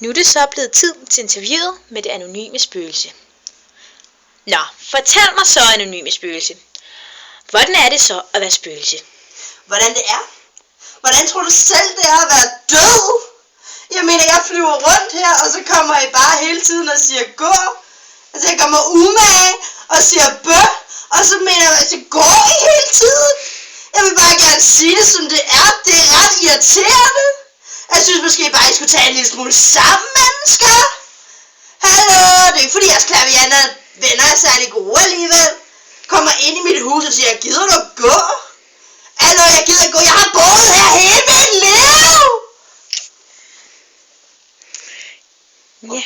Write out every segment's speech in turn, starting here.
Nu er det så blevet tid til interviewet med det anonyme spøgelse. Nå, fortæl mig så, anonyme spøgelse. Hvordan er det så at være spøgelse? Hvordan det er? Hvordan tror du selv, det er at være død? Jeg mener, jeg flyver rundt her, og så kommer I bare hele tiden og siger gå. Altså, jeg kommer umage og siger bø, og så mener jeg, at det går I hele tiden. Jeg vil bare gerne sige det, som det er. Det er ret irriterende. Jeg synes måske bare, I skulle tage en lille smule sammen, mennesker. Hallo, det er ikke fordi, jeres klavianer venner er særlig gode alligevel. Kommer ind i mit hus og siger, gider du gå? Hallo, jeg gider gå. Jeg har boet her hele mit liv. Ja,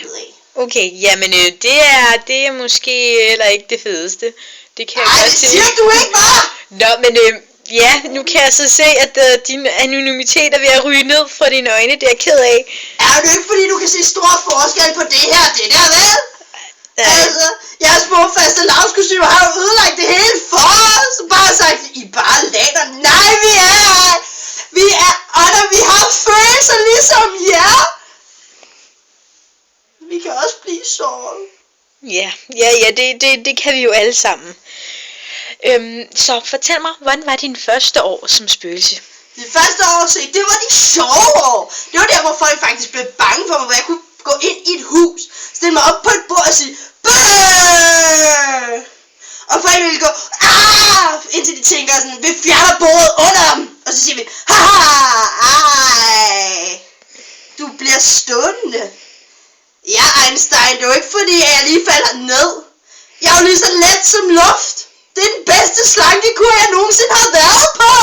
okay, jamen det er måske heller ikke det fedeste. Det kan jeg godt se. Det siger du ikke bare. Nå, men ja, nu kan jeg så se, at din anonymitet er ved at ryge ned fra dine øjne. Det er jeg ked af. Er det ikke fordi, du kan se stor forskel på det her og det der, vel? Altså, jeres små faste lavskostymer har jo ødelagt det hele for os. Bare sagt, I bare lader. Nej, vi er ånder, vi har følelser ligesom jer. Vi kan også blive såret. Ja, det kan vi jo alle sammen. Så fortæl mig, hvordan var din første år som spøgelse? Det første år, det var de sjove år. Det var der, hvor folk faktisk blev bange for mig, hvor jeg kunne gå ind i et hus, stille mig op på et bord og sige, bøh! Og folk ville gå, indtil de tænker sådan, vi fjerner bordet under dem. Og så siger vi, haha, ej, du bliver stående. Ja, Einstein, det er jo ikke fordi, at jeg lige falder ned. Jeg er jo lige så let som luft. Det er den bedste slankekur, jeg nogensinde har været på.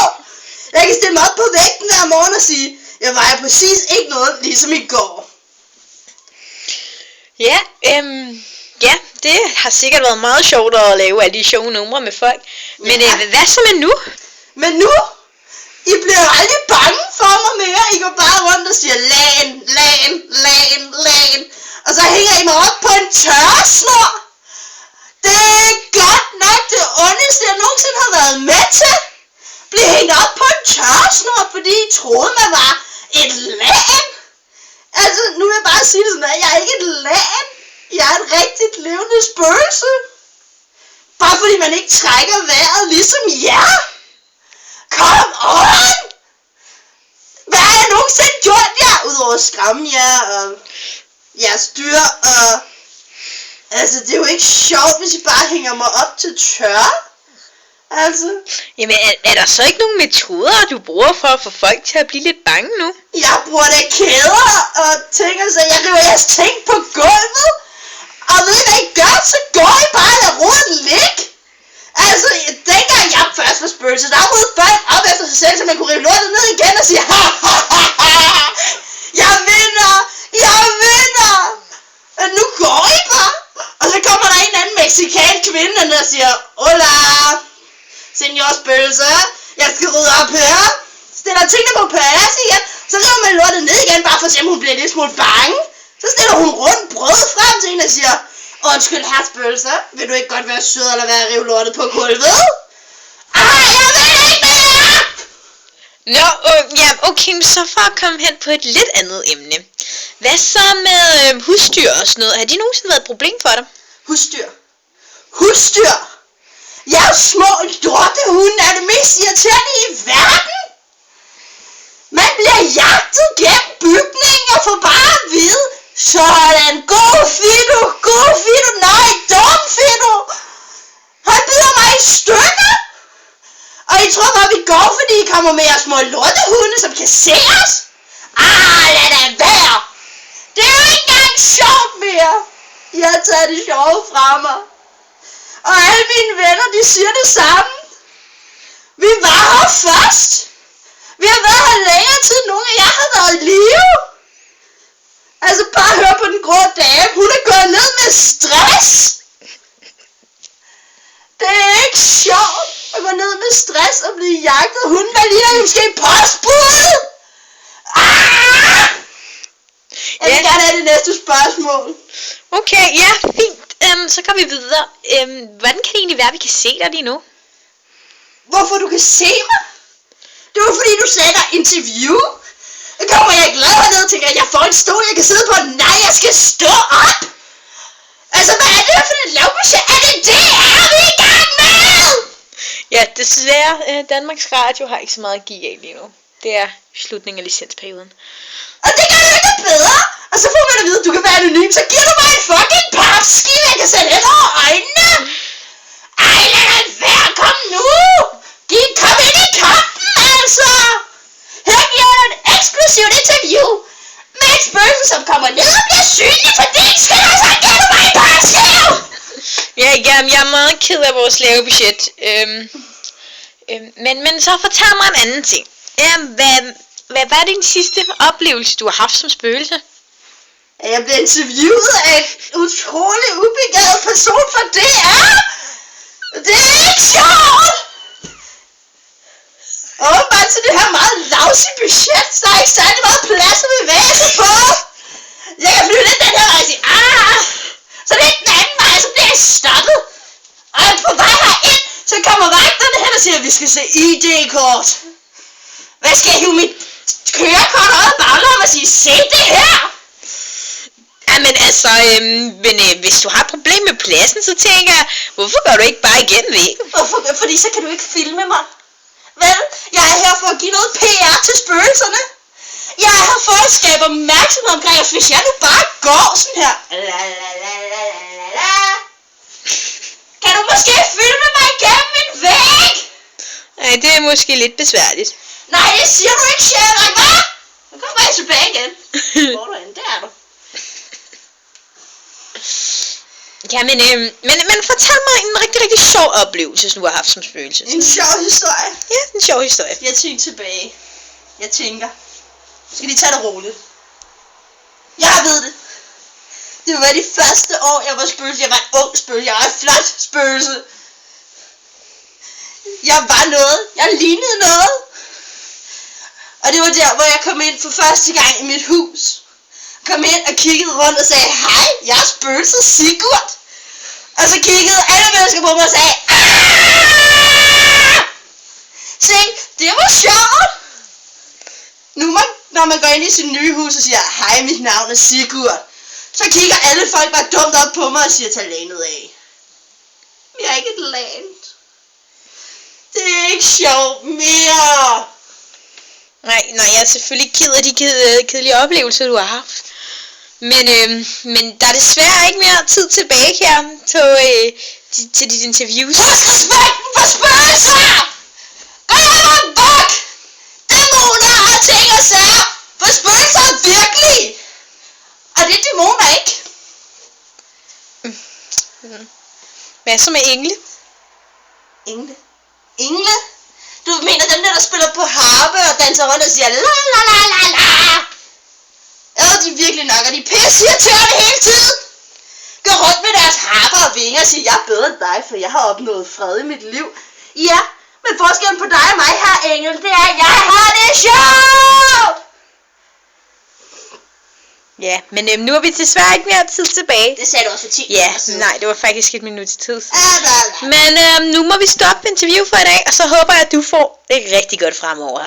Jeg kan stille mig op på vægten hver morgen og sige, jeg vejer præcis ikke noget, ligesom i går. Ja, det har sikkert været meget sjovt at lave alle de sjove numre med folk. Men hvad så med nu? Men nu? I bliver jo aldrig bange for mig mere. I går bare rundt og siger, lagen. Og så hænger I mig op på en tørresnor. Det er godt nok det ondeste, jeg nogensinde har været med til. Blive hængt op på en tørresnor, fordi I troede, man var et lagen. Altså, nu vil jeg bare sige det sådan, at jeg er ikke et lagen. Jeg er et rigtigt levende spøgelse. Bare fordi man ikke trækker vejret ligesom jer. Kom on! Hvad har jeg nogensinde gjort jer? Udover at skræmme jer og jeres dyr og... Altså, det er jo ikke sjovt, hvis I bare hænger mig op til tørre. Altså... Jamen, er der så ikke nogen metoder, du bruger for at få folk til at blive lidt bange nu? Jeg bruger da kæder og ting, så jeg river jeres ting på gulvet. Og ved I hvad I gør, så går I bare og lader roden ligge. Altså, dengang jeg først var spøgelse, der rodede folk op efter sig selv, så man kunne rive lortet ned igen og sige, jeg vinder! Og nu går I bare. Og så kommer der en anden mexikansk kvinde, der siger, hola, senior spøgelse, jeg skal rydde op her. Stiller tingene på plads igen, så river man lortet ned igen, bare for at se, om hun bliver lidt smule bange. Så stiller hun rundt brød frem til hende og siger, undskyld herr spøgelse, vil du ikke godt være sød eller være at rive lortet på gulvet? Jeg vil ikke mere! Nå, ja, okay, så for at komme hen på et lidt andet emne. Hvad så med husdyr og sådan noget? Har de nogensinde været et problem for dig? Husdyr? Jeres små lortehunde er det mest irriterende i verden. Man bliver jagtet gennem bygningen og får bare at vide, sådan, gå Fido, nej, dum Fido. Han bider mig i stykker. Og I tror bare, vi går, fordi I kommer med jeres små lortehunde, som kan se os? Lad da være. Det er jo ikke engang sjovt mere. I har taget det sjove fra mig. Og alle mine venner, de siger det samme. Vi var her først. Vi har været her længere tid, end nogen af jer har været i live. Altså bare hør på den grå dame. Hun er gået ned med stress. Det er ikke sjovt at gå ned med stress og blive jagtet. Hun var lige der måske postbud. Jeg vil gerne have det næste spørgsmål. Okay, ja, fint. Så går vi videre. Hvordan kan det egentlig være, at vi kan se dig lige nu? Hvorfor du kan se mig? Det var fordi, du sagde der interview. Så kommer jeg glad herned og tænker, at jeg får en stol, jeg kan sidde på. Nej, skal stå op? Altså, hvad er det for et lovbudget? Er det vi er i gang med? Ja, desværre, Danmarks Radio har ikke så meget at give af lige nu. Det er slutningen af licensperioden. Og det gør det ikke bedre. Og så får man at vide, at du kan være anonym. Så giver du mig en fucking papskive, jeg kan sætte hen over øjnene. Ej, lad det være. Kom nu. Kom ind i kampen, altså. Her giver jeg et eksplosivt interview med et spøgelse, som kommer ned og bliver synlig for din skyld. Og så giver du mig en papskive. Ja, jeg er meget ked af vores lave budget. Men så fortæl mig en anden ting. Hvad var din sidste oplevelse, du har haft som spøgelse? Jeg blev interviewet af en utrolig ubegavet person fra DR. Det er ikke sjovt. Åbenbart til det her meget lousy budget, så er der ikke særlig meget plads at bevæge sig på. Jeg kan flyve lidt den her vej og sige, så det er den anden vej, så bliver jeg stoppet. Og på vej herind, så kommer vagterne hen og siger, at vi skal se ID-kort. Hvad skal jeg hive mit kørekort over baglommen og sige, se det her? Jamen altså, hvis du har et problem med pladsen, så tænker jeg, hvorfor går du ikke bare igennem væggen? Hvorfor? Fordi så kan du ikke filme mig. Vel, jeg er her for at give noget PR til spøgelserne. Jeg er her for at skabe opmærksomhed omkring, at hvis jeg nu bare går sådan her. Kan du måske filme mig igennem en væg? Nej, det er måske lidt besværligt. Nej, det siger du ikke, Sherlock, hva'? Nu kommer jeg tilbage igen. Hvor er du henne? Der er du. Ja, men fortæl mig en rigtig, rigtig sjov oplevelse, som du har haft som spøgelse. En sjov historie. Ja, en sjov historie. Jeg tænker tilbage. Jeg tænker. Skal de tage det roligt? Jeg ved det. Det var de første år, jeg var spøgelse. Jeg var en ung spøgelse. Jeg var en flot spøgelse. Jeg var noget. Jeg lignede noget. Og det var der, hvor jeg kom ind for første gang i mit hus. Kom ind og kiggede rundt og sagde, hej, jeg er spøgelset Sigurd. Og så kiggede alle mennesker på mig og sagde, Aah! Se, det var sjovt. Nu når man går ind i sit nye hus og siger, hej, mit navn er Sigurd, så kigger alle folk bare dumt op på mig og siger, tag lanet af. Jeg er ikke et lanet. Det er ikke sjovt mere. Nej, jeg er selvfølgelig ked af de kedelige oplevelser, du har haft. Men der er desværre ikke mere tid tilbage her til dit interviews. Husk respekten for spøgelser! Gå hjem og buk! Dæmoner og ting og sager! For spøgelser er virkelig! Og det er dæmoner ikke. Hvad så med engle? Engle? Engle? Du mener dem der spiller på harpe og danser rundt og siger la la la la la? Ja, de er virkelig nok, og de pisseirriterende hele tiden. Går rundt med deres harper og vinger og siger, jeg er bedre end dig, for jeg har opnået fred i mit liv. Ja, men forskellen på dig og mig her, Engel, det er, at jeg har det sjovt! Ja, men nu har vi desværre ikke mere tid tilbage. Det sagde du også for 10 Ja, siden. nej, det var faktisk et minut tid. Ja. Men nu må vi stoppe interview for i dag, og så håber jeg, at du får det rigtig godt fremover.